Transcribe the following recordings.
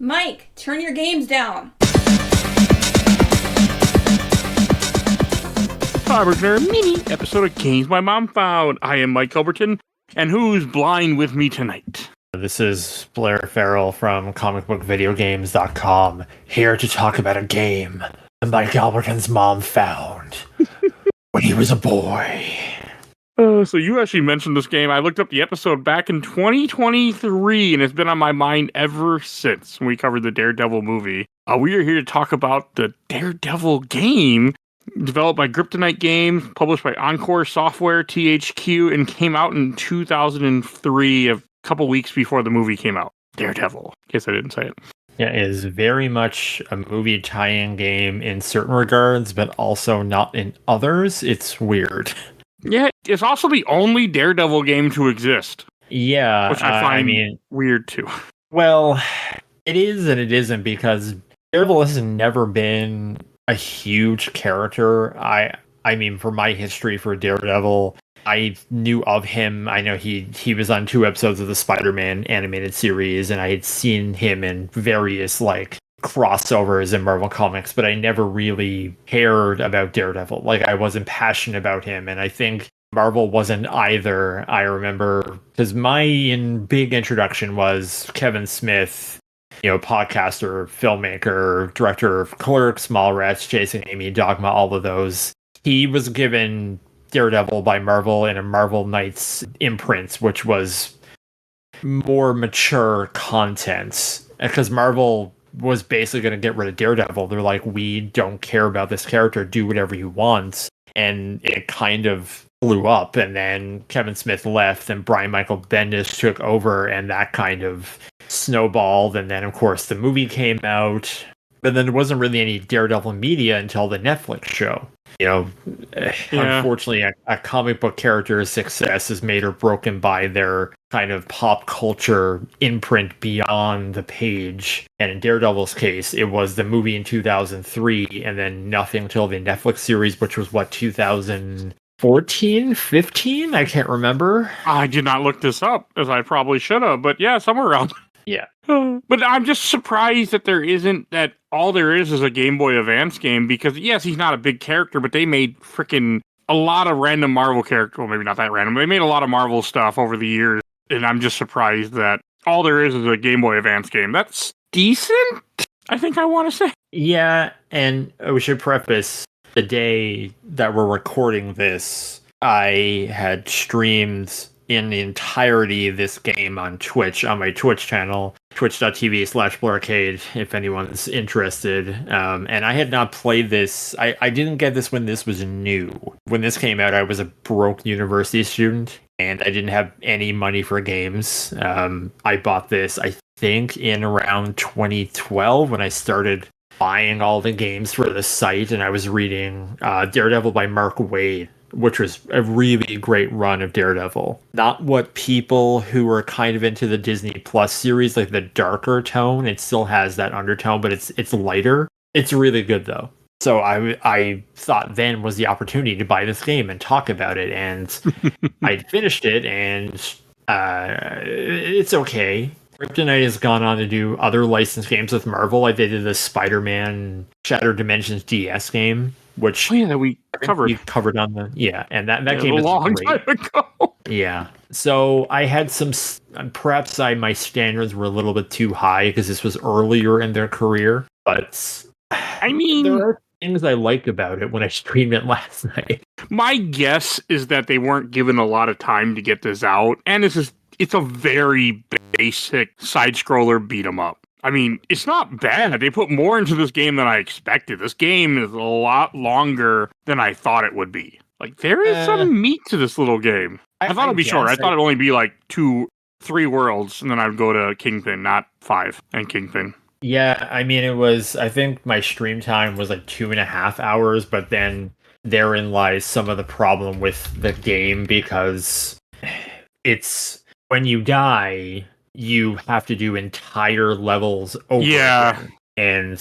Mike, turn your games down. Time for a mini episode of Games My Mom Found. I am Mike Albertin, and who's blind with me tonight? This is Blair Farrell from comicbookvideogames.com, here to talk about a game that Mike Albertin's mom found when he was a boy. So you actually mentioned this game. I looked up the episode back in 2023, and it's been on my mind ever since we covered the DareDevil movie. We are here to talk about the DareDevil game, developed by Kryptonite Games, published by Encore Software, THQ, and came out in 2003, a couple weeks before the movie came out. DareDevil, in case I didn't say it. Yeah, it is very much a movie tie-in game in certain regards, but also not in others. It's weird. Yeah, it's also the only DareDevil game to exist. Yeah. Which I find weird too. Well, it is and it isn't, because Daredevil has never been a huge character. I mean, for my history for Daredevil, I knew of him. I know he was on 2 episodes of the Spider-Man animated series, and I had seen him in various, crossovers in Marvel Comics, but I never really cared about Daredevil. I wasn't passionate about him, and I think Marvel wasn't either. I remember, because my big introduction was Kevin Smith, podcaster, filmmaker, director of Clerks, Mallrats, Chasing Amy, Dogma, all of those. He was given Daredevil by Marvel in a Marvel Knights imprint, which was more mature content, because Marvel was basically going to get rid of Daredevil. They're like, we don't care about this character, do whatever you want. And it kind of blew up, and then Kevin Smith left and Brian Michael Bendis took over, and that kind of snowballed. And then of course the movie came out, but then there wasn't really any Daredevil media until the Netflix show. Unfortunately, a comic book character's success is made or broken by their kind of pop culture imprint beyond the page. And in Daredevil's case, it was the movie in 2003, and then nothing till the Netflix series, which was 2014, 15? I can't remember. I did not look this up, as I probably should have, but yeah, somewhere around. Yeah. But I'm just surprised that that all there is a Game Boy Advance game, because yes, he's not a big character, but they made freaking a lot of random Marvel characters. Well, maybe not that random, but they made a lot of Marvel stuff over the years, and I'm just surprised that all there is a Game Boy Advance game. That's decent, I think I want to say. Yeah, and we should preface, the day that we're recording this, I had streamed in the entirety of this game on Twitch, on my Twitch channel, twitch.tv/BlairCade, if anyone's interested. And I had not played this. I didn't get this when this was new. When this came out, I was a broke university student, and I didn't have any money for games. I bought this, I think, in around 2012, when I started buying all the games for the site, and I was reading Daredevil by Mark Waid, which was a really great run of Daredevil. Not what people who were kind of into the Disney Plus series, like the darker tone. It still has that undertone, but it's lighter. It's really good, though. So I thought then was the opportunity to buy this game and talk about it, and I finished it, and it's okay. Kryptonite has gone on to do other licensed games with Marvel. Like they did the Spider-Man Shattered Dimensions DS game, which that we covered. On the and that game is a long great. time ago. Yeah, so I had some. Perhaps my standards were a little bit too high because this was earlier in their career. But I mean, there are things I liked about it when I streamed it last night. My guess is that they weren't given a lot of time to get this out, and it's a very basic side-scroller beat-em-up. I mean, it's not bad. They put more into this game than I expected. This game is a lot longer than I thought it would be. There is some meat to this little game. I thought it'd be shorter. I thought it'd only be 2-3 worlds, and then I'd go to Kingpin, not 5, and Kingpin. Yeah, I mean, I think my stream time was 2.5 hours, but then therein lies some of the problem with the game, because it's, when you die, you have to do entire levels over again. And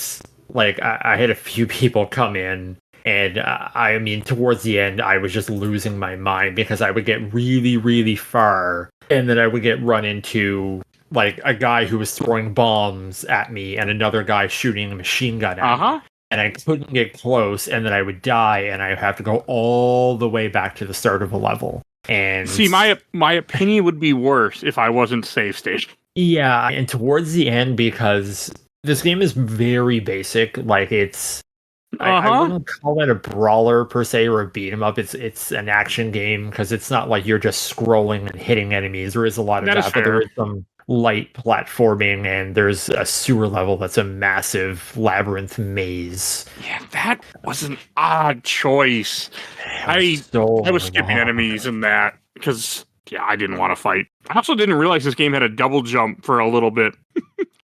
I had a few people come in, and I mean, towards the end, I was just losing my mind, because I would get really, really far, and then I would get run into like a guy who was throwing bombs at me and another guy shooting a machine gun at me. And I couldn't get close, and then I would die, and I would have to go all the way back to the start of a level. And see, my opinion would be worse if I wasn't save state. Yeah, and towards the end, because this game is very basic, like it's I wouldn't call it a brawler per se or a beat 'em up. It's an action game because it's not like you're just scrolling and hitting enemies. There is a lot of that, but there is some light platforming, and there's a sewer level that's a massive labyrinth maze. Yeah, that was an odd choice. I was skipping enemies in that because I didn't want to fight. I also didn't realize this game had a double jump for a little bit.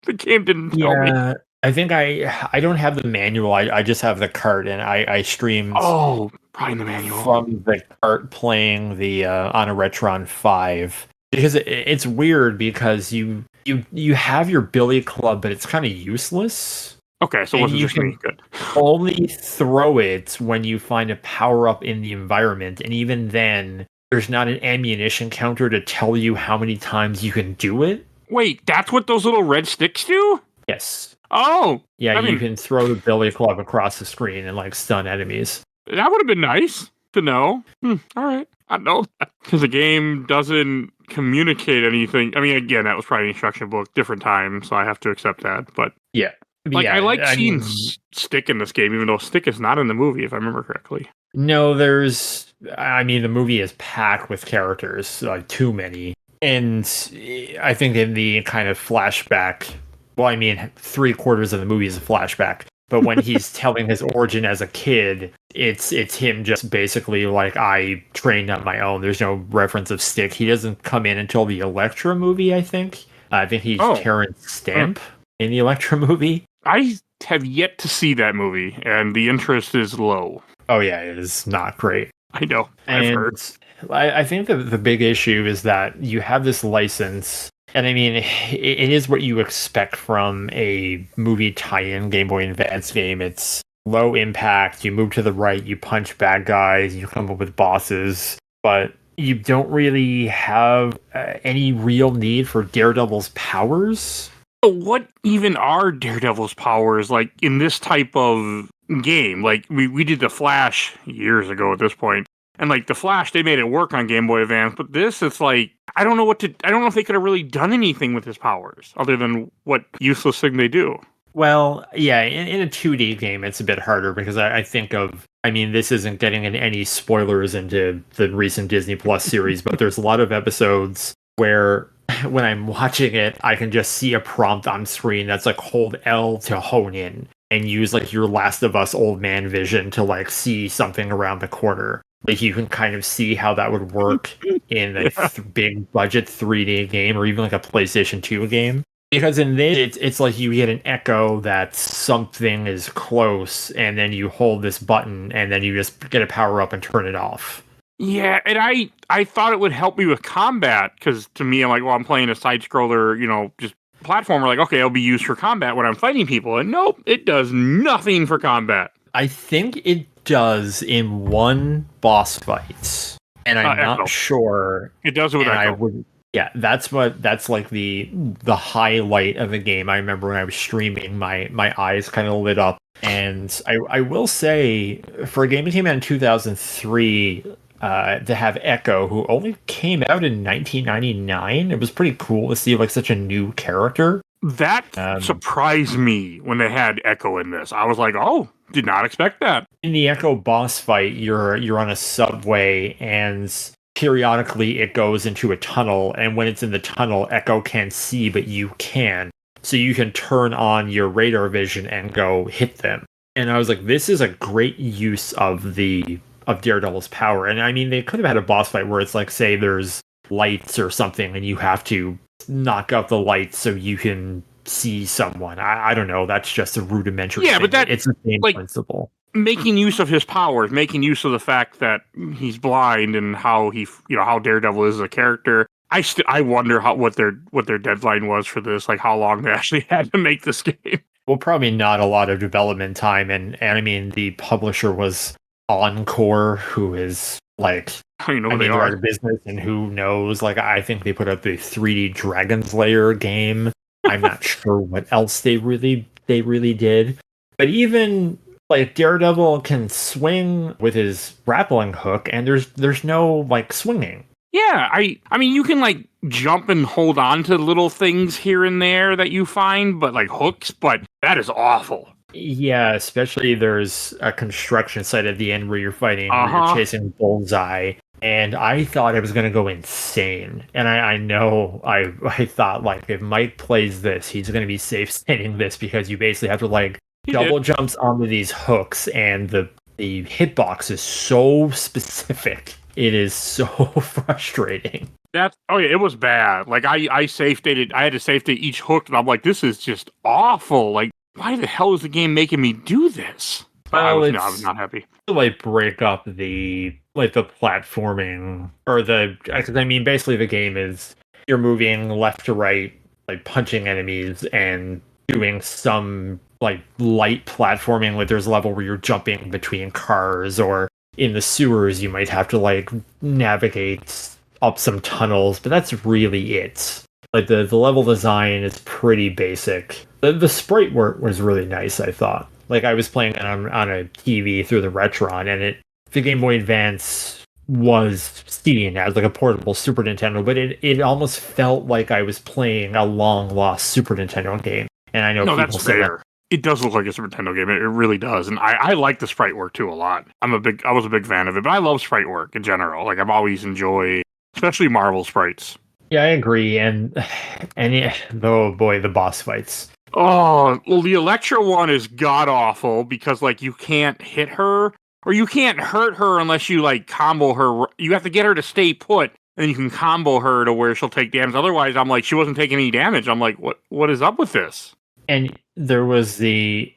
The game didn't tell me. I think I don't have the manual. I just have the cart, and I streamed. Oh, probably the manual from the cart playing the on a Retron 5 because it's weird because you have your billy club, but it's kind of useless. Okay, so wasn't just me. Good. Only throw it when you find a power up in the environment, and even then, there's not an ammunition counter to tell you how many times you can do it. Wait, that's what those little red sticks do? Yes. Oh! Yeah, you can throw the billy club across the screen and, like, stun enemies. That would have been nice to know. Alright, I know that. Because the game doesn't communicate anything. I mean, again, that was probably an instruction book, different time, so I have to accept that. But yeah. I like seeing Stick in this game, even though Stick is not in the movie, if I remember correctly. No, the movie is packed with characters, like too many. And I think in the kind of flashback, 3/4 of the movie is a flashback. But when he's telling his origin as a kid, it's him just basically like, I trained on my own. There's no reference of Stick. He doesn't come in until the Elektra movie, I think. I think he's Terrence Stamp in the Elektra movie. I have yet to see that movie, and the interest is low. Oh yeah, it is not great. I know. I've heard. I think that the big issue is that you have this license, and I mean, it is what you expect from a movie tie-in Game Boy Advance game. It's low impact, you move to the right, you punch bad guys, you come up with bosses, but you don't really have any real need for Daredevil's powers. What even are Daredevil's powers, like, in this type of game? Like, we did The Flash years ago at this point, and, like, The Flash, they made it work on Game Boy Advance, but this, it's like, I don't know if they could have really done anything with his powers, other than what useless thing they do. Well, yeah, in a 2D game, it's a bit harder, because I think this isn't getting in any spoilers into the recent Disney Plus series, but there's a lot of episodes where when I'm watching it, I can just see a prompt on screen that's like, hold L to hone in and use like your Last of Us old man vision to like see something around the corner. Like you can kind of see how that would work in a big budget 3D game or even like a PlayStation 2 game. Because in this, it's like you get an echo that something is close, and then you hold this button, and then you just get a power up and turn it off. Yeah, and I thought it would help me with combat, because to me, I'm like, well, I'm playing a side-scroller, just platformer, like, okay, it'll be used for combat when I'm fighting people, and nope, it does nothing for combat. I think it does in one boss fight, and I'm not sure. It does with Echo. Yeah, that's like the highlight of the game. I remember when I was streaming, my eyes kind of lit up, and I will say, for a game that came out in 2003, to have Echo, who only came out in 1999, it was pretty cool to see like such a new character. That surprised me when they had Echo in this. I was like, oh, did not expect that. In the Echo boss fight, you're on a subway, and periodically it goes into a tunnel, and when it's in the tunnel, Echo can't see, but you can. So you can turn on your radar vision and go hit them. And I was like, this is a great use of Daredevil's power. And I mean, they could have had a boss fight where it's like, say there's lights or something, and you have to knock out the lights so you can see someone. I don't know. That's just a rudimentary thing. But it's the same principle. Making use of his powers, making use of the fact that he's blind and how how Daredevil is as a character. I wonder what their deadline was for this, like how long they actually had to make this game. Well, probably not a lot of development time, and I mean the publisher was Encore, who is Like, I don't even know I who mean, they they're out are. of business, and who knows? Like, I think they put up the 3D Dragon's Lair game. I'm not sure what else they really did. But even like Daredevil can swing with his grappling hook, and there's no like swinging. Yeah, I mean, you can like jump and hold on to little things here and there that you find, but like hooks, but that is awful. Yeah, especially there's a construction site at the end where you're fighting, where you're Uh-huh. chasing Bullseye, and I thought it was going to go insane. And I know I thought like if Mike plays this, he's going to be safe standing this because you basically have to like He double did. jumps onto these hooks, and the hitbox is so specific. It is so frustrating. That oh yeah, it was bad. Like I safe stated, I had to safe state each hook, and I'm like, this is just awful. Like, why the hell is the game making me do this? I Well, was it's not happy. to like break up the platforming or because I mean basically the game is you're moving left to right, like punching enemies and doing some like light platforming. Like there's a level where you're jumping between cars, or in the sewers you might have to like navigate up some tunnels, but that's really it. Like the level design is pretty basic. The sprite work was really nice, I thought. Like I was playing on a TV through the Retron, and the Game Boy Advance was seen as like a portable Super Nintendo, but it almost felt like I was playing a long lost Super Nintendo game. And I know No, people that's say that. fair. It does look like a Super Nintendo game. It really does, and I like the sprite work too a lot. I was a big fan of it, but I love sprite work in general. Like I've always enjoyed, especially Marvel sprites. Yeah, I agree. And yeah, oh boy, the boss fights. Oh, well, the Elektra one is god awful because like you can't hit her or you can't hurt her unless you like combo her. You have to get her to stay put, and then you can combo her to where she'll take damage. Otherwise, I'm like, she wasn't taking any damage. I'm like, what is up with this? And there was the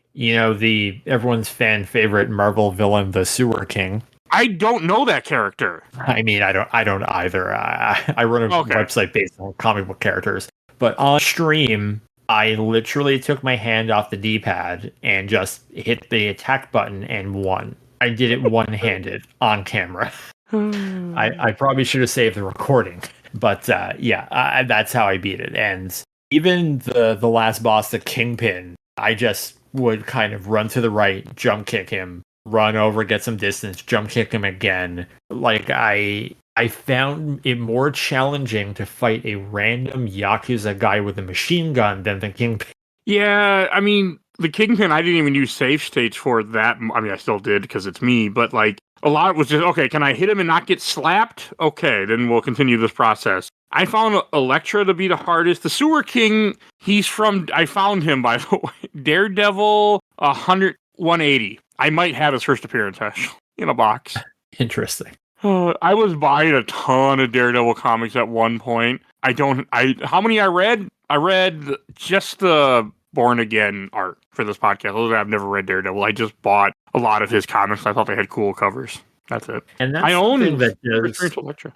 everyone's fan favorite Marvel villain, the Sewer King. I don't know that character. I mean, I don't either. I run a website based on comic book characters, but on stream, I literally took my hand off the D-pad and just hit the attack button and won. I did it one-handed on camera. I probably should have saved the recording, but that's how I beat it. And even the last boss, the Kingpin, I just would kind of run to the right, jump kick him, run over, get some distance, jump kick him again. Like I found it more challenging to fight a random Yakuza guy with a machine gun than the Kingpin. Yeah, I mean, the Kingpin, I didn't even use safe states for that. I mean, I still did because it's me, but like a lot was just, okay, can I hit him and not get slapped? Okay, then we'll continue this process. I found Elektra to be the hardest. The Sewer King, I found him, by the way, Daredevil 180. I might have his first appearance, actually, in a box. Interesting. I was buying a ton of Daredevil comics at one point. How many I read? I read just the Born Again art for this podcast. I've never read Daredevil. I just bought a lot of his comics. I thought they had cool covers. That's it. And that's I own Elektra.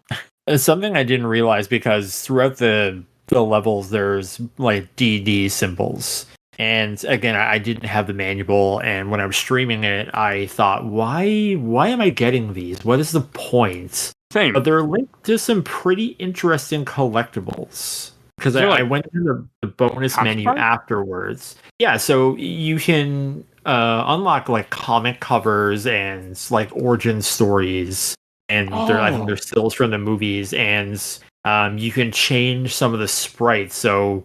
It's something I didn't realize because throughout the levels, there's like DD symbols. And again, I didn't have the manual, and when I was streaming it, I thought, why am I getting these? What is the point? Same. But they're linked to some pretty interesting collectibles. Because I went to the bonus menu afterwards. Yeah, so you can unlock like comic covers and like origin stories, and I think there's stills from the movies, and you can change some of the sprites. So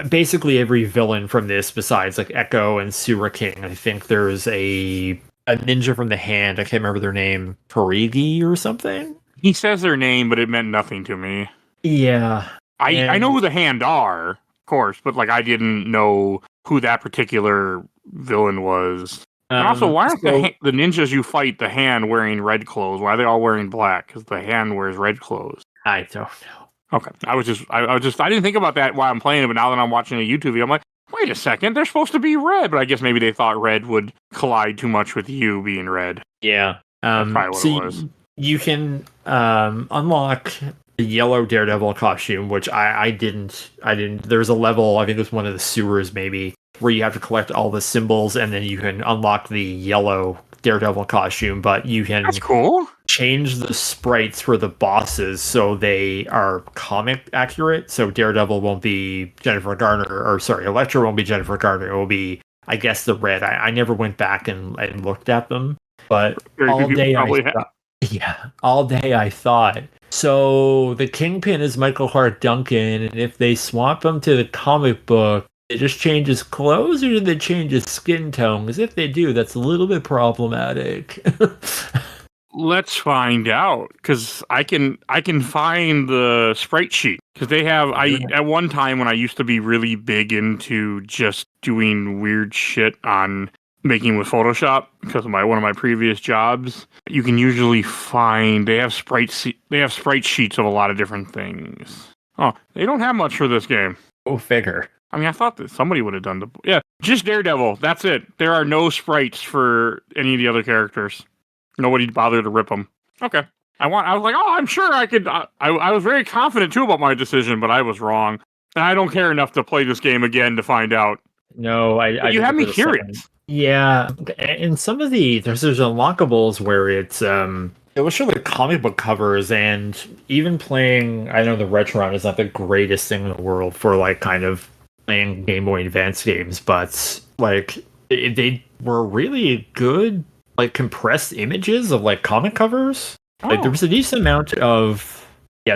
basically every villain from this, besides like Echo and Sewer King, I think there's a ninja from the Hand. I can't remember their name, Parigi or something. He says their name, but it meant nothing to me. Yeah. I know who the Hand are, of course, but like I didn't know who that particular villain was. And also, why aren't the ninjas you fight the Hand wearing red clothes? Why are they all wearing black? Because the Hand wears red clothes. I don't know. Okay, I didn't think about that while I'm playing it, but now that I'm watching a YouTube video, I'm like, wait a second, they're supposed to be red, but I guess maybe they thought red would collide too much with you being red. Yeah. That's probably what it was. You can unlock the yellow Daredevil costume, which I didn't. There's a level, I think it was one of the sewers maybe, where you have to collect all the symbols, and then you can unlock the yellow Daredevil costume, but you can That's cool. change the sprites for the bosses so they are comic accurate. So Daredevil won't be Jennifer Garner, or sorry, Elektra won't be Jennifer Garner. It will be, I guess, the red. I never went back and looked at them, but all day I thought, so the Kingpin is Michael Clark Duncan, and if they swap him to the comic book, it just changes clothes, or do they change his skin tone? Because if they do, that's a little bit problematic. Let's find out, because I can find the sprite sheet, because they have. At one time when I used to be really big into just doing weird shit on making with Photoshop, because of one of my previous jobs, you can usually find they have sprite sheets of a lot of different things. Oh, they don't have much for this game. Go figure. I mean, I thought that somebody would have done just Daredevil. That's it. There are no sprites for any of the other characters. Nobody bothered to rip them. Okay. I was like, oh, I'm sure I could. I was very confident too about my decision, but I was wrong. And I don't care enough to play this game again to find out. No, you have me curious. Yeah, and some of there's unlockables where it's it was sure like comic book covers, and even playing. I know the Retron is not the greatest thing in the world for like kind of playing Game Boy Advance games, but like they were really good, like compressed images of like comic covers. Oh. Like there was a decent amount of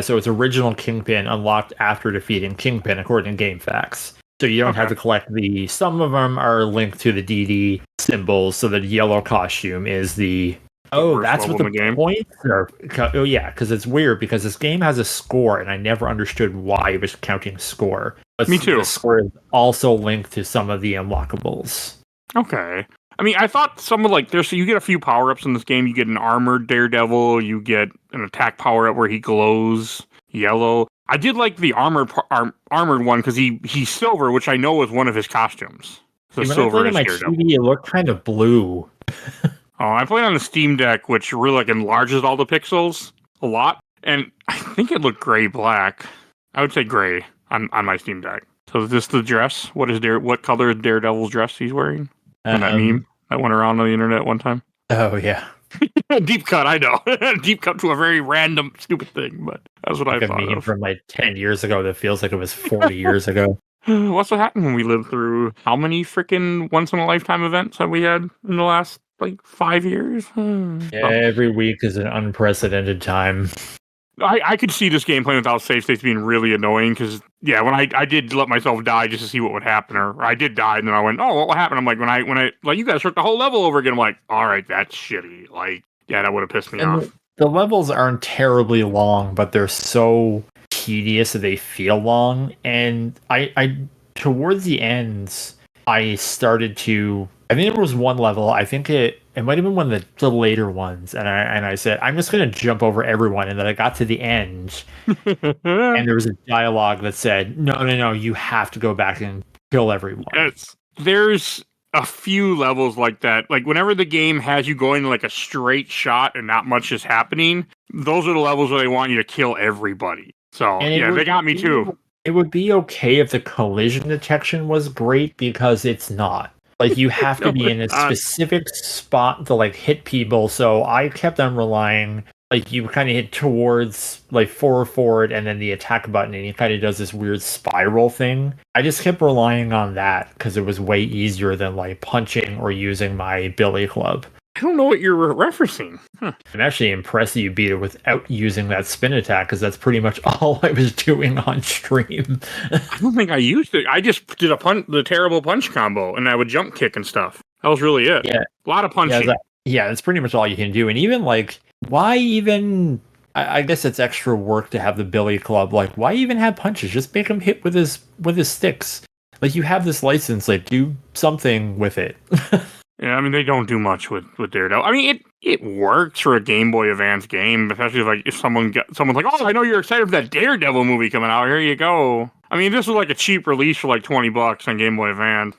so it's original Kingpin unlocked after defeating Kingpin according to GameFAQs. So you don't have to collect some of them are linked to the DD symbols, so the yellow costume is that's what the points are. Oh yeah, because it's weird, because this game has a score, and I never understood why it was counting score. But me too. The score is also linked to some of the unlockables. Okay. I mean, I thought some of you get a few power-ups in this game. You get an armored Daredevil, you get an attack power-up where he glows yellow. I did like the armored one because he's silver, which I know is one of his costumes. So silver is Daredevil. TV, it looked kind of blue. I played on the Steam Deck, which really enlarges all the pixels a lot, and I think it looked gray-black. I would say gray on my Steam Deck. So is this the dress? What color is Daredevil's dress he's wearing? That meme that went around on the internet one time. Oh yeah. Deep cut, I know. Deep cut to a very random, stupid thing, but that's what I thought. A meme from 10 years ago that feels like it was 40 years ago. What's what happened when we lived through how many freaking once-in-a-lifetime events have we had in the last 5 years? Every week is an unprecedented time. I could see this game playing without save states being really annoying, because when I did let myself die just to see what would happen, or I did die and then I went, oh, what will happen? I'm like, when I you guys start the whole level over again, I'm like, all right, that's shitty. That would have pissed me off. The levels aren't terribly long, but they're so tedious that they feel long. And I towards the ends, I started to. I think there was one level. I think it might have been one of the later ones, and I said I'm just going to jump over everyone, and then I got to the end, and there was a dialogue that said, "No, you have to go back and kill everyone." There's a few levels like that. Like whenever the game has you going a straight shot and not much is happening, those are the levels where they want you to kill everybody. So they got me too. It would be okay if the collision detection was great, because it's not. You have to be in a specific spot to hit people. So I kept on relying, you kind of hit towards forward and then the attack button, and he kind of does this weird spiral thing. I just kept relying on that because it was way easier than punching or using my billy club. I don't know what you're referencing. I'm actually impressed that you beat it without using that spin attack, because that's pretty much all I was doing on stream. I don't think I used it. I just did the terrible punch combo, and I would jump kick and stuff. That was really it. Yeah. A lot of punching. That's pretty much all you can do. And even why even... I guess it's extra work to have the billy club. Why even have punches? Just make him hit with his sticks. You have this license. Do something with it. Yeah, I mean, they don't do much with Daredevil. I mean, it works for a Game Boy Advance game, especially if someone's like, oh, I know you're excited for that Daredevil movie coming out. Here you go. I mean, this was a cheap release for $20 on Game Boy Advance.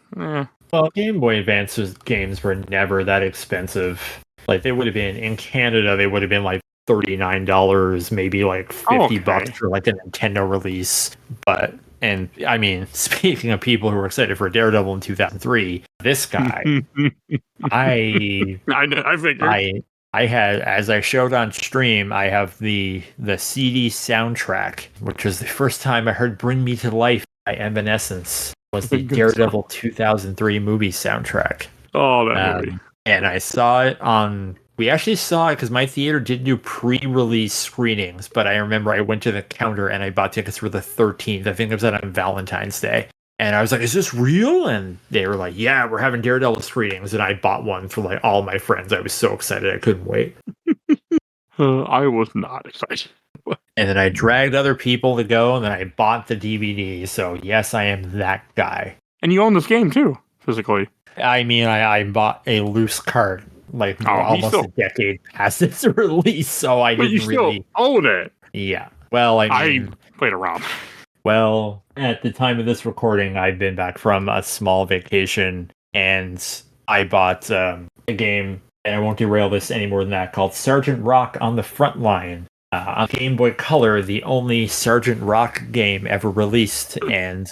Well, Game Boy Advance's games were never that expensive. They would have been, in Canada, they would have been $39, maybe $50 for a Nintendo release. And I mean, speaking of people who were excited for Daredevil in 2003, This guy, I I figured. I had, as I showed on stream, I have the CD soundtrack, which was the first time I heard "Bring Me to Life" by Evanescence. Was the Good Daredevil 2003 movie soundtrack. Oh, that movie. And I saw it on. We actually saw it because my theater did do pre-release screenings, but I remember I went to the counter and I bought tickets for the 13th. I think it was on Valentine's Day. And I was like, is this real? And they were like, yeah, we're having Daredevil screenings. And I bought one for like all my friends. I was so excited. I couldn't wait. I was not excited. And then I dragged other people to go, and then I bought the DVD. So yes, I am that guy. And you own this game too, physically. I mean, I bought a loose card like almost a decade past its release, so I didn't really own it. Yeah. Well, I played around. Well, at the time of this recording, I've been back from a small vacation, and I bought a game, and I won't derail this any more than that, called Sergeant Rock on the Frontline. On Game Boy Color, the only Sergeant Rock game ever released, and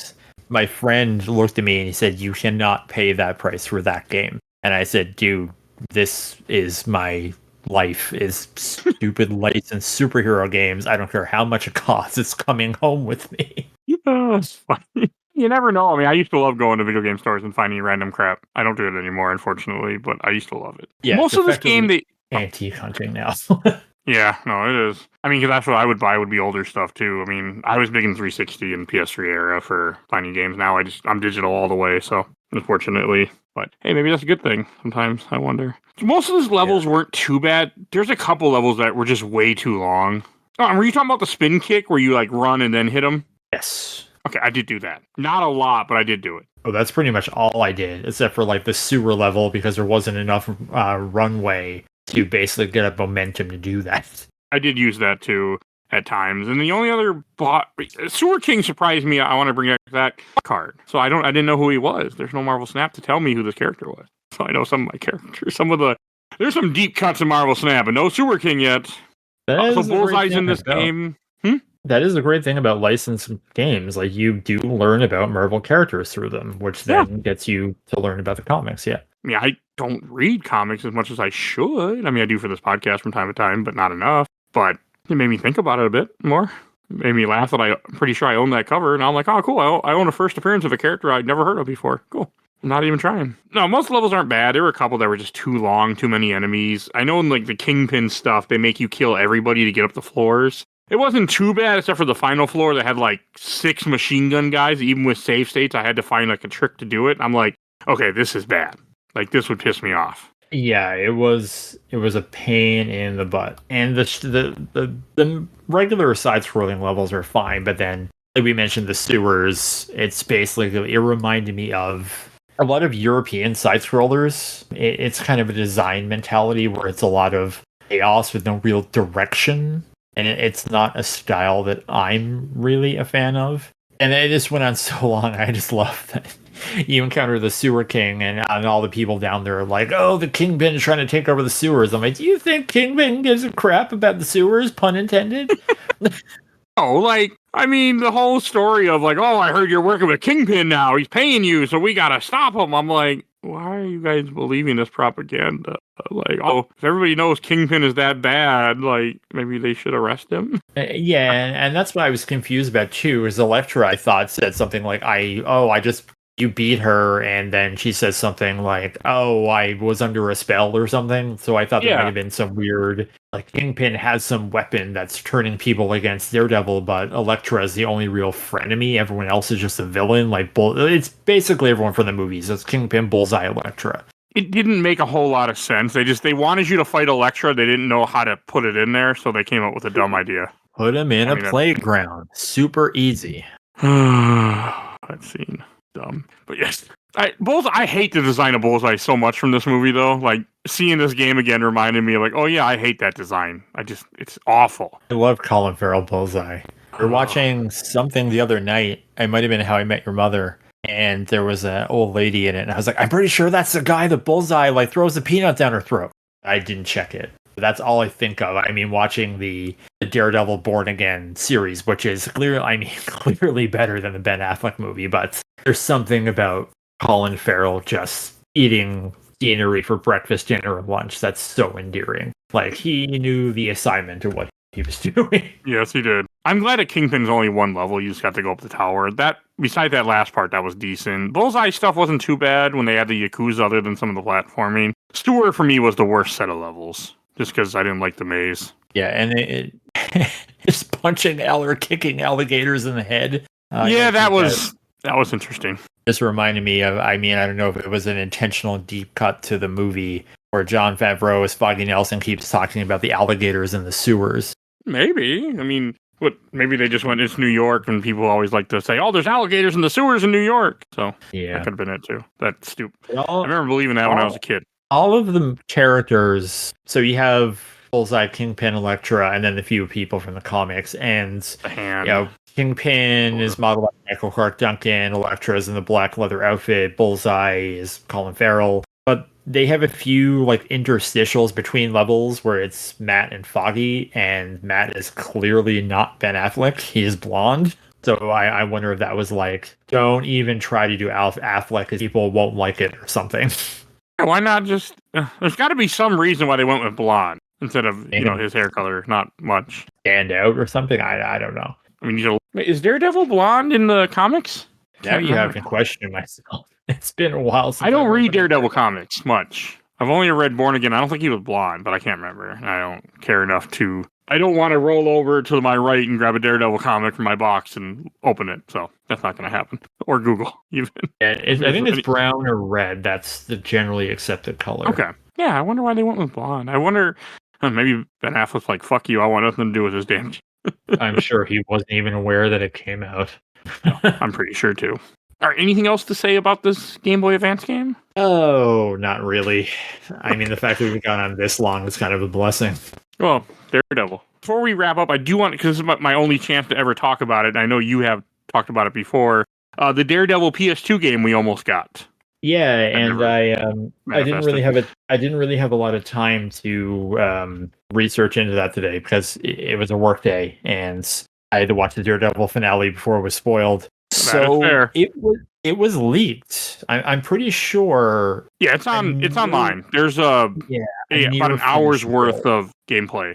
my friend looked at me and he said, "You cannot pay that price for that game." And I said, "Dude, this is my life, is stupid licensed superhero games. I don't care how much it costs. It's coming home with me." Oh, it's funny. You never know. I mean, I used to love going to video game stores and finding random crap. I don't do it anymore, unfortunately, but I used to love it. Yeah, most of this game, antique hunting now. Yeah, no, it is. I mean, because that's what I would buy would be older stuff too. I mean, I was big in 360 and PS3 era for finding games. Now I'm digital all the way, so unfortunately. But hey, maybe that's a good thing. Sometimes I wonder. Most of those levels weren't too bad. There's a couple levels that were just way too long. Oh, and were you talking about the spin kick where you like run and then hit them? Yes. Okay, I did do that. Not a lot, but I did do it. Oh, that's pretty much all I did, except for like the sewer level because there wasn't enough runway to basically get up momentum to do that. I did use that too at times. And the only other Sewer King surprised me. I want to bring back that card. So I didn't know who he was. There's no Marvel Snap to tell me who this character was. So I know some of my characters. There's some deep cuts in Marvel Snap, but no Sewer King yet. So Bullseye's in this game. That is a great thing about licensed games. Like, you do learn about Marvel characters through them, which then gets you to learn about the comics. Yeah. I mean, I don't read comics as much as I should. I mean, I do for this podcast from time to time, but not enough. But it made me think about it a bit more. It made me laugh that I'm pretty sure I own that cover. And I'm like, oh, cool. I own a first appearance of a character I'd never heard of before. Cool. I'm not even trying. No, most levels aren't bad. There were a couple that were just too long, too many enemies. I know in like the Kingpin stuff, they make you kill everybody to get up the floors. It wasn't too bad, except for the final floor that had like 6 machine gun guys. Even with save states, I had to find like a trick to do it. I'm like, okay, this is bad. Like, this would piss me off. Yeah, it was a pain in the butt. And the regular side-scrolling levels are fine, but then, like we mentioned, the sewers, it's basically, it reminded me of a lot of European side-scrollers. It's kind of a design mentality where it's a lot of chaos with no real direction. And it's not a style that I'm really a fan of. And it just went on so long. I just love that you encounter the Sewer King and all the people down there are like, oh, the Kingpin is trying to take over the sewers. I'm like, do you think Kingpin gives a crap about the sewers, pun intended? Oh, like, I mean, the whole story of like, oh, I heard you're working with Kingpin now. He's paying you, so we gotta stop him. I'm like, why are you guys believing this propaganda? Like, oh, if everybody knows Kingpin is that bad, like, maybe they should arrest him. Yeah, and that's what I was confused about too, is Elektra, I thought, said something like, you beat her, and then she says something like, oh, I was under a spell or something. So I thought there might have been some weird, like, Kingpin has some weapon that's turning people against Daredevil, but Elektra is the only real frenemy. Everyone else is just a villain. Like, it's basically everyone from the movies. It's Kingpin, Bullseye, Elektra. It didn't make a whole lot of sense. They wanted you to fight Elektra. They didn't know how to put it in there, so they came up with a dumb idea. Put him in a playground. Super easy. That scene. Dumb. But yes, I hate the design of Bullseye so much from this movie, though. Like, seeing this game again reminded me of like, oh yeah, I hate that design. It's awful. I love Colin Farrell Bullseye. We were watching something the other night. It might have been How I Met Your Mother. And there was an old lady in it. And I was like, I'm pretty sure that's the guy that Bullseye like throws a peanut down her throat. I didn't check it. That's all I think of. I mean, watching the Daredevil Born Again series, which is clearly better than the Ben Affleck movie, but there's something about Colin Farrell just eating scenery for breakfast, dinner, and lunch. That's so endearing. Like, he knew the assignment of what he was doing. Yes, he did. I'm glad at Kingpin's only one level. You just got to go up the tower. Besides that last part, that was decent. Bullseye stuff wasn't too bad when they had the Yakuza, other than some of the platforming. Stewart, for me, was the worst set of levels, just because I didn't like the maze. Yeah, and just punching or kicking alligators in the head. That was interesting. This reminded me of, I don't know if it was an intentional deep cut to the movie where Jon Favreau, as Foggy Nelson, keeps talking about the alligators in the sewers. Maybe. Maybe they just went, it's New York, and people always like to say, oh, there's alligators in the sewers in New York. So that could have been it, too. That's stupid. I remember believing that when I was a kid. All of the characters, so you have Bullseye, Kingpin, Elektra, and then the few people from the comics, and the hand. Kingpin is modeled by Michael Clark Duncan, Elektra is in the black leather outfit, Bullseye is Colin Farrell, but they have a few interstitials between levels where it's Matt and Foggy, and Matt is clearly not Ben Affleck. He is blonde. So I wonder if that was don't even try to do Affleck because people won't like it or something. Why not just... there's got to be some reason why they went with blonde instead of, his hair color. Not much. Stand out or something? I don't know. Is Daredevil blonde in the comics? Now you have me questioning myself. It's been a while since I don't read Daredevil comics much. I've only read Born Again. I don't think he was blonde, but I can't remember. I don't care enough to... I don't want to roll over to my right and grab a Daredevil comic from my box and open it. So that's not going to happen. Or Google, even. Yeah, I think it's brown or red. That's the generally accepted color. Okay. Yeah, I wonder why they went with blonde. I wonder... maybe Ben Affleck's like, fuck you, I want nothing to do with this damn... I'm sure he wasn't even aware that it came out. I'm pretty sure, too. All right, anything else to say about this Game Boy Advance game? Oh, not really. The fact that we've gone on this long is kind of a blessing. Well, Daredevil. Before we wrap up, I do want, because this is my only chance to ever talk about it, and I know you have talked about it before, the Daredevil PS2 game we almost got. Yeah, and I didn't really have a lot of time to research into that today because it was a work day, and I had to watch the Daredevil finale before it was spoiled. So it was leaked. I'm pretty sure. Yeah, it's online. There's about an hour's worth of gameplay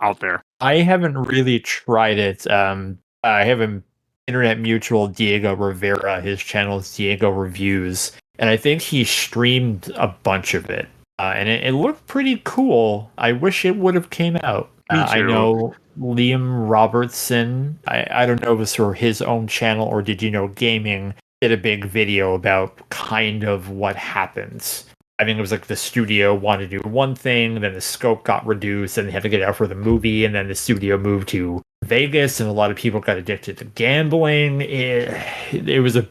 out there. I haven't really tried it. I have an internet mutual, Diego Rivera. His channel is Diego Reviews, and I think he streamed a bunch of it, and it looked pretty cool. I wish it would have came out. I know Liam Robertson, I don't know if it was for his own channel or Did You Know Gaming, did a big video about kind of what happens. I think it was the studio wanted to do one thing, then the scope got reduced, and they had to get out for the movie, and then the studio moved to Vegas, and a lot of people got addicted to gambling. It was a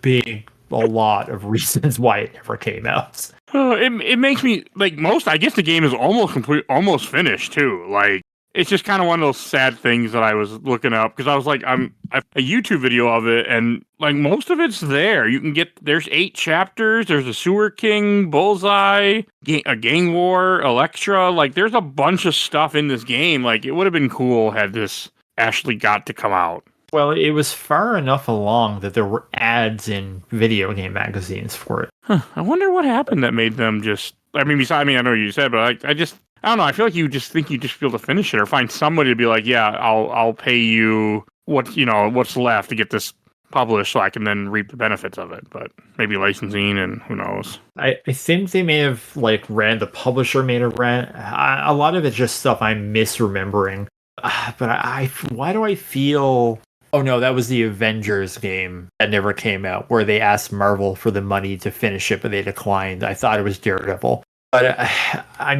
lot of reasons why it never came out. It makes me, I guess the game is almost finished, too. It's just kind of one of those sad things that I was looking up because I was I have a YouTube video of it and most of it's there. You can there's 8 chapters. There's a Sewer King, Bullseye, a Gang War, Elektra. There's a bunch of stuff in this game. It would have been cool had this actually got to come out. Well, it was far enough along that there were ads in video game magazines for it. I wonder what happened that made them just... I know you said, but I don't know. I feel like you just be able to finish it or find somebody to be yeah, I'll pay you what's left to get this published so I can then reap the benefits of it. But maybe licensing and who knows. I think they may have the publisher made a rant. A lot of it's just stuff I'm misremembering. But why do I feel... Oh no, that was the Avengers game that never came out where they asked Marvel for the money to finish it, but they declined. I thought it was Daredevil. But,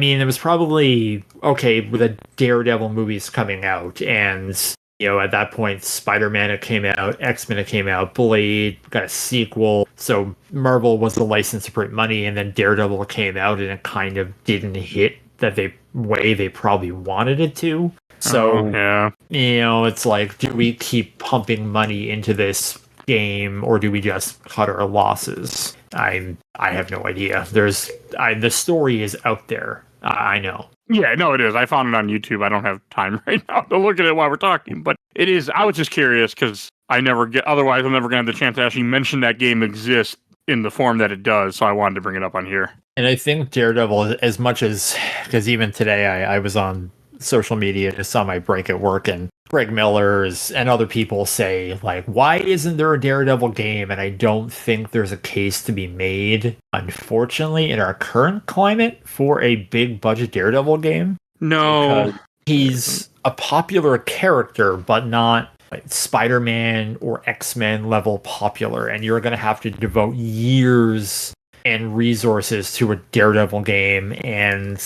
it was probably, okay, with the Daredevil movies coming out, and, at that point, Spider-Man came out, X-Men came out, Blade got a sequel, so Marvel was the license to print money, and then Daredevil came out, and it kind of didn't hit the way they probably wanted it to. So, it's do we keep pumping money into this game, or do we just cut our losses? I have no idea. The story is out there. I know. Yeah, no, it is. I found it on YouTube. I don't have time right now to look at it while we're talking, but it is. I was just curious because otherwise I'm never going to have the chance to actually mention that game exists in the form that it does, so I wanted to bring it up on here. And I think Daredevil, as much as, because even today I was on social media, just on my break at work, and Greg Miller's and other people say, like, why isn't there a Daredevil game? And I don't think there's a case to be made, unfortunately, in our current climate for a big budget Daredevil game. No. Because he's a popular character, but not like Spider-Man or X-Men level popular. And you're going to have to devote years and resources to a Daredevil game. And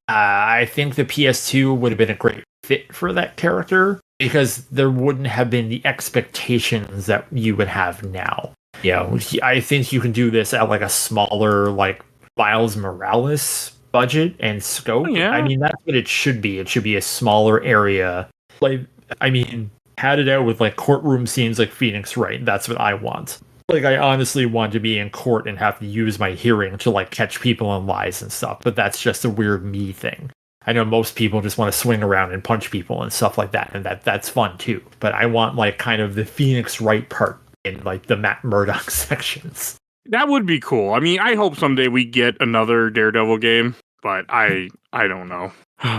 I think the PS2 would have been a great fit for that character, because there wouldn't have been the expectations that you would have now. You know, I think you can do this at like a smaller, like Miles Morales budget and scope. Yeah. I mean, that's what it should be. It should be a smaller area. Like, I mean, had it out with like courtroom scenes like Phoenix Wright. That's what I want. Like, I honestly want to be in court and have to use my hearing to like catch people in lies and stuff. But that's just a weird me thing. I know most people just want to swing around and punch people and stuff like that, and that's fun too. But I want like kind of the Phoenix Wright part in like the Matt Murdock sections. That would be cool. I mean, I hope someday we get another Daredevil game, but I don't know.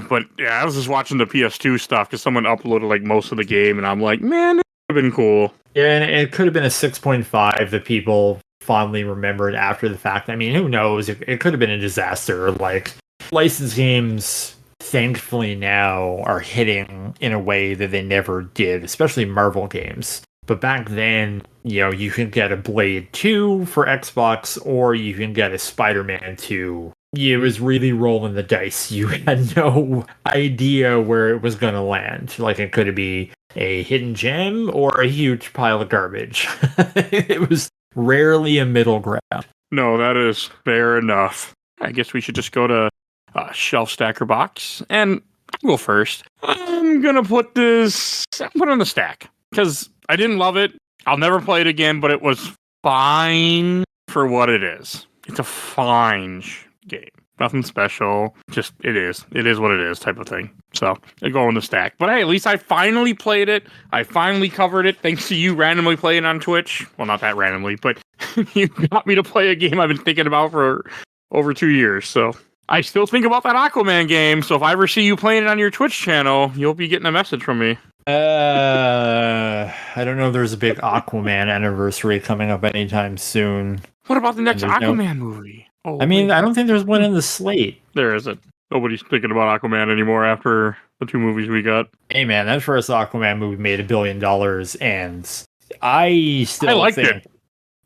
But yeah, I was just watching the PS2 stuff because someone uploaded like most of the game, and I'm like, man, it would have been cool. Yeah, and it could have been a 6.5 that people fondly remembered after the fact. I mean, who knows? It could have been a disaster. Like, licensed games, thankfully now, are hitting in a way that they never did, especially Marvel games. But back then, you know, you can get a Blade 2 for Xbox, or you can get a Spider-Man 2. It was really rolling the dice. You had no idea where it was going to land. Like, it could be a hidden gem or a huge pile of garbage. It was rarely a middle ground. No, that is fair enough. I guess we should just go to Shelf Stacker Box, and I'll go first. I'm going to put it on the stack, because I didn't love it. I'll never play it again, but it was fine for what it is. It's a fine game. Nothing special. Just, it is. It is what it is type of thing. So, I go in the stack. But hey, at least I finally played it. I finally covered it, thanks to you randomly playing on Twitch. Well, not that randomly, but you got me to play a game I've been thinking about for over 2 years. So, I still think about that Aquaman game. So, if I ever see you playing it on your Twitch channel, you'll be getting a message from me. I don't know if there's a big Aquaman anniversary coming up anytime soon. What about the next Aquaman movie? Oh, I mean, I don't think there's one in the slate. There isn't. Nobody's thinking about Aquaman anymore after the 2 movies we got. Hey man, that first Aquaman movie made $1 billion, and I liked it.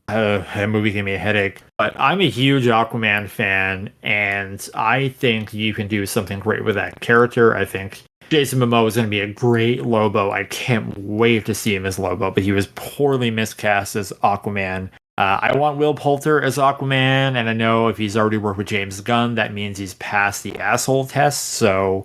That movie gave me a headache. But I'm a huge Aquaman fan, and I think you can do something great with that character. I think Jason Momoa is going to be a great Lobo. I can't wait to see him as Lobo, but he was poorly miscast as Aquaman. I want Will Poulter as Aquaman, and I know if he's already worked with James Gunn, that means he's passed the asshole test. So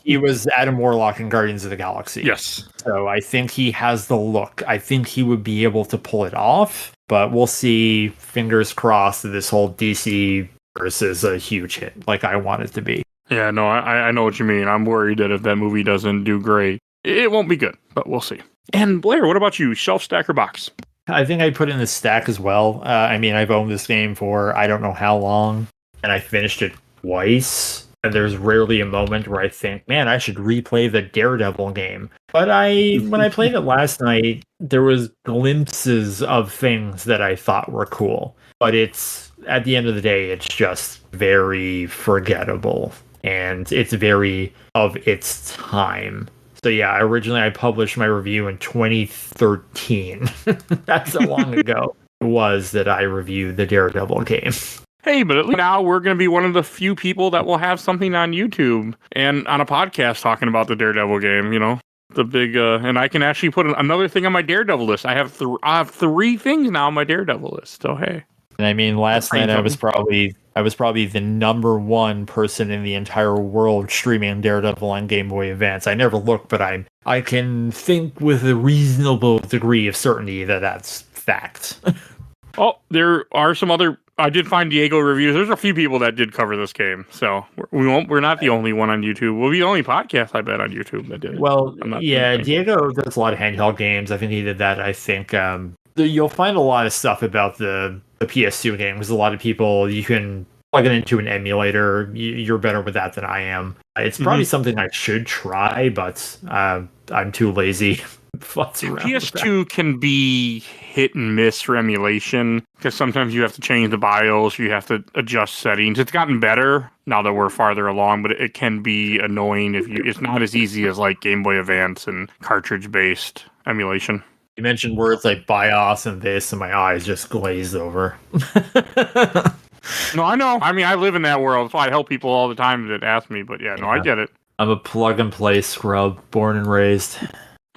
he was Adam Warlock in Guardians of the Galaxy. Yes. So I think he has the look. I think he would be able to pull it off, but we'll see. Fingers crossed that this whole DC versus a huge hit like I want it to be. Yeah, no, I know what you mean. I'm worried that if that movie doesn't do great, it won't be good, but we'll see. And Blair, what about you? Shelf Stacker Box? I think I put it in the stack as well. I mean, I've owned this game for I don't know how long, and I finished it twice. And there's rarely a moment where I think, man, I should replay the Daredevil game. But when I played it last night, there was glimpses of things that I thought were cool. But it's, at the end of the day, it's just very forgettable. And it's very of its time. So yeah, originally I published my review in 2013. That's how long ago it was that I reviewed the Daredevil game. Hey, but at least now we're going to be one of the few people that will have something on YouTube and on a podcast talking about the Daredevil game, you know? The big, and I can actually put another thing on my Daredevil list. I have 3 things now on my Daredevil list, so hey. And I mean, last night I was probably the number 1 person in the entire world streaming Daredevil on Game Boy Advance. I never looked, but I can think with a reasonable degree of certainty that that's fact. Oh, there are some other. I did find Diego reviews. There's a few people that did cover this game, so we're not the only one on YouTube. We'll be the only podcast, I bet, on YouTube that did it. Well, yeah, Diego does a lot of handheld games. I think he did that. I think You'll find a lot of stuff about the PS2 game, because a lot of people, you can plug it into an emulator. You're better with that than I am. It's probably something I should try, but I'm too lazy. PS2 can be hit and miss for emulation, because sometimes you have to change the BIOS, you have to adjust settings. It's gotten better now that we're farther along, but it can be annoying if you. It's not as easy as like Game Boy Advance and cartridge-based emulation. You mentioned words like BIOS and this, and my eyes just glazed over. No, I know. I mean, I live in that world. That's why I help people all the time that ask me. But yeah, no, I get it. I'm a plug-and-play scrub, born and raised.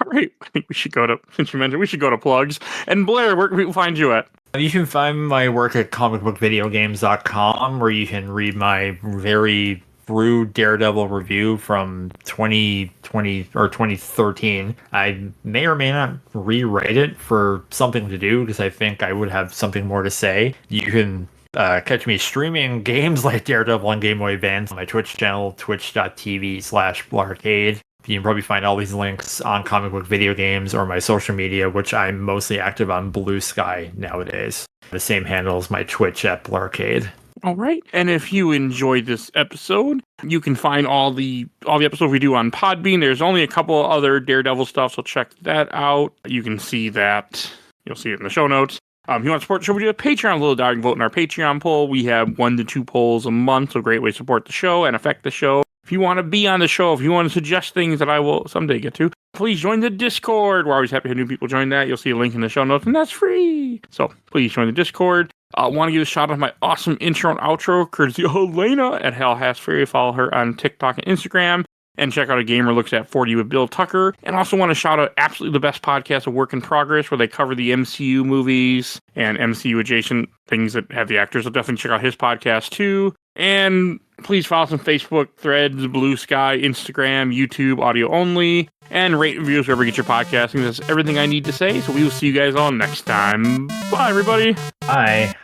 All right. I think we should go to, since you mentioned, we should go to plugs. And Blair, where can people find you at? You can find my work at comicbookvideogames.com, where you can read my very rude Daredevil review from 2020 or 2013. I may or may not rewrite it for something to do, because I think I would have something more to say. You can catch me streaming games like Daredevil on Game Boy Advance on my Twitch channel, twitch.tv/Blarcade. You can probably find all these links on Comic Book Video Games or my social media, which I'm mostly active on Blue Sky nowadays. The same handle as my Twitch at Blarcade. All right. And if you enjoyed this episode, you can find all the episodes we do on Podbean. There's only a couple other Daredevil stuff, so check that out. You can see that. You'll see it in the show notes. If you want to support the show, we do a Patreon, Little Dog, and vote in our Patreon poll. We have 1 to 2 polls a month, so a great way to support the show and affect the show. If you want to be on the show, if you want to suggest things that I will someday get to, please join the Discord. We're always happy to have new people join that. You'll see a link in the show notes, and that's free. So please join the Discord. I want to give a shout out to my awesome intro and outro, courtesy of Elena at Hal Hasfairy. Follow her on TikTok and Instagram. And check out A Gamer Looks at 40 with Bill Tucker. And also want to shout out absolutely the best podcast, A Work in Progress, where they cover the MCU movies and MCU adjacent things that have the actors. So definitely check out his podcast too. And please follow us on Facebook, Threads, Blue Sky, Instagram, YouTube, audio only. And rate reviews wherever you get your podcasting. That's everything I need to say. So we will see you guys all next time. Bye, everybody. Bye.